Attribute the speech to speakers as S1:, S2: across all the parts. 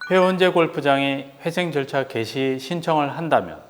S1: 회원제 골프장이 회생 절차 개시 신청을 한다면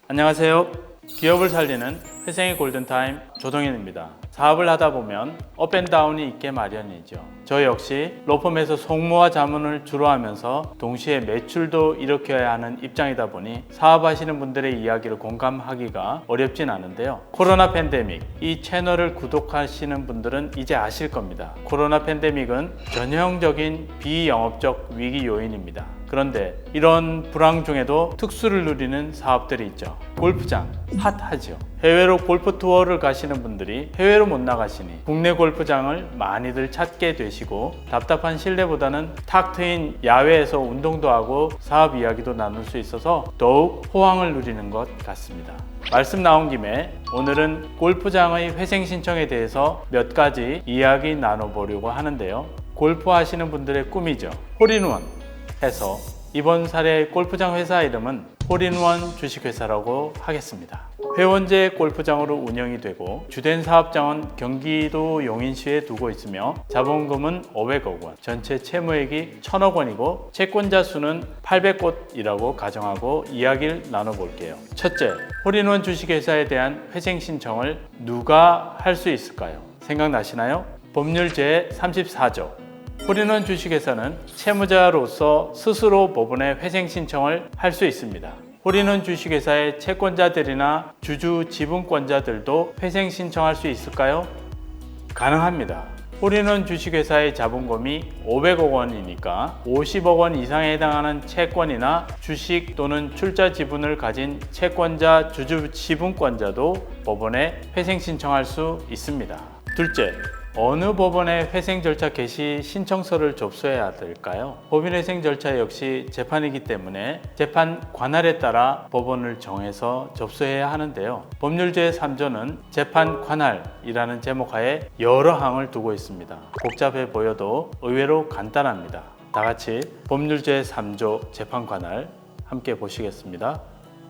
S1: 안녕하세요. 기업을 살리는 회생의 골든타임 조동현입니다. 사업을 하다 보면 업앤다운이 있게 마련이죠. 저 역시 로펌에서 송무와 자문을 주로 하면서 동시에 매출도 일으켜야 하는 입장이다 보니 사업하시는 분들의 이야기를 공감하기가 어렵진 않은데요. 코로나 팬데믹, 이 채널을 구독하시는 분들은 이제 아실 겁니다. 코로나 팬데믹은 전형적인 비영업적 위기 요인입니다. 그런데 이런 불황 중에도 특수를 누리는 사업들이 있죠. 골프장, 핫하죠. 해외로 골프 투어를 가시는 분들이 해외로 못 나가시니 국내 골프장을 많이들 찾게 되시고 답답한 실내보다는 탁 트인 야외에서 운동도 하고 사업 이야기도 나눌 수 있어서 더욱 호황을 누리는 것 같습니다. 말씀 나온 김에 오늘은 골프장의 회생 신청에 대해서 몇 가지 이야기 나눠보려고 하는데요. 골프 하시는 분들의 꿈이죠. 홀인원 해서 이번 사례의 골프장 회사 이름은 홀인원 주식회사라고 하겠습니다. 회원제 골프장으로 운영이 되고 주된 사업장은 경기도 용인시에 두고 있으며 자본금은 500억 원, 전체 채무액이 1000억 원이고 채권자 수는 800곳이라고 가정하고 이야기를 나눠볼게요. 첫째, 홀인원 주식회사에 대한 회생 신청을 누가 할 수 있을까요? 생각나시나요? 법률 제34조. 홀인원 주식회사는 채무자로서 스스로 법원에 회생 신청을 할 수 있습니다. 홀인원 주식회사의 채권자들이나 주주 지분권자들도 회생 신청할 수 있을까요? 가능합니다. 홀인원 주식회사의 자본금이 500억 원이니까 50억 원 이상에 해당하는 채권이나 주식 또는 출자 지분을 가진 채권자, 주주 지분권자도 법원에 회생 신청할 수 있습니다. 둘째, 어느 법원에 회생 절차 개시 신청서를 접수해야 될까요? 법인 회생 절차 역시 재판이기 때문에 재판 관할에 따라 법원을 정해서 접수해야 하는데요. 법률 제3조는 재판 관할이라는 제목 하에 여러 항을 두고 있습니다. 복잡해 보여도 의외로 간단합니다. 다 같이 법률 제3조 재판 관할 함께 보시겠습니다.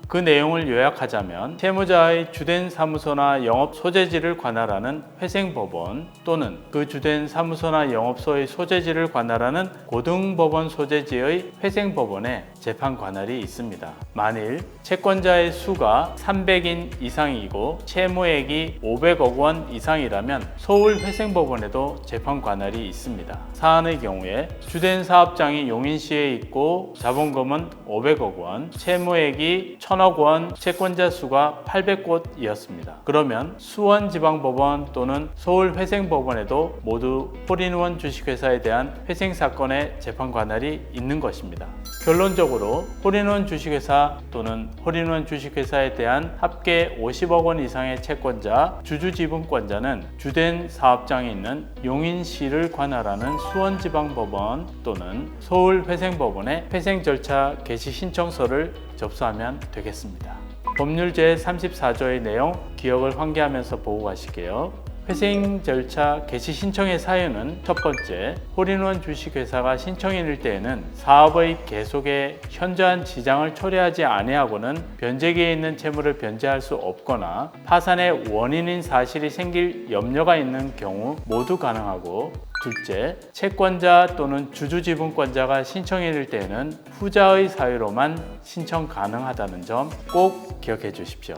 S1: 그 내용을 요약하자면 채무자의 주된 사무소나 영업 소재지를 관할하는 회생법원 또는 그 주된 사무소나 영업소의 소재지를 관할하는 고등법원 소재지의 회생법원에 재판 관할이 있습니다. 만일 채권자의 수가 300인 이상이고 채무액이 500억 원 이상이라면 서울회생법원에도 재판 관할이 있습니다. 사안의 경우에 주된 사업장이 용인시에 있고 자본금은 500억 원, 채무액이 1000억 원, 채권자 수가 800곳이었습니다. 그러면 수원지방법원 또는 서울회생법원에도 모두 홀인원 주식회사에 대한 회생 사건의 재판 관할이 있는 것입니다. 결론적으로 홀인원 주식회사 또는 홀인원 주식회사에 대한 합계 50억 원 이상의 채권자, 주주지분권자는 주된 사업장이 있는 용인시를 관할하는 수원지방법원 또는 서울회생법원에 회생 절차 개시 신청서를 접수하면 되겠습니다. 법률 제34조의 내용 기억을 환기하면서 보고 가실게요. 회생 절차 개시 신청의 사유는 첫 번째, 홀인원 주식회사가 신청인일 때에는 사업의 계속에 현저한 지장을 초래하지 아니하고는 변제기에 있는 채무를 변제할 수 없거나 파산의 원인인 사실이 생길 염려가 있는 경우 모두 가능하고, 둘째, 채권자 또는 주주지분권자가 신청인일 때에는 후자의 사유로만 신청 가능하다는 점 꼭 기억해 주십시오.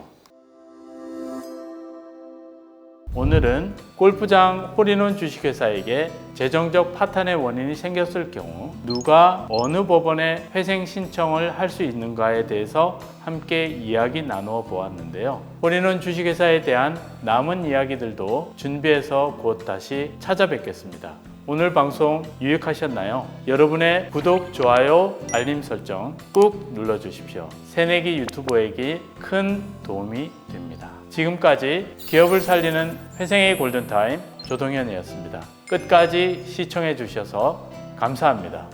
S1: 오늘은 골프장 홀인원 주식회사에게 재정적 파탄의 원인이 생겼을 경우 누가 어느 법원에 회생 신청을 할 수 있는가에 대해서 함께 이야기 나누어 보았는데요. 홀인원 주식회사에 대한 남은 이야기들도 준비해서 곧 다시 찾아뵙겠습니다. 오늘 방송 유익하셨나요? 여러분의 구독, 좋아요, 알림 설정 꾹 눌러주십시오. 새내기 유튜버에게 큰 도움이 됩니다. 지금까지 기업을 살리는 회생의 골든타임 조동현이었습니다. 끝까지 시청해 주셔서 감사합니다.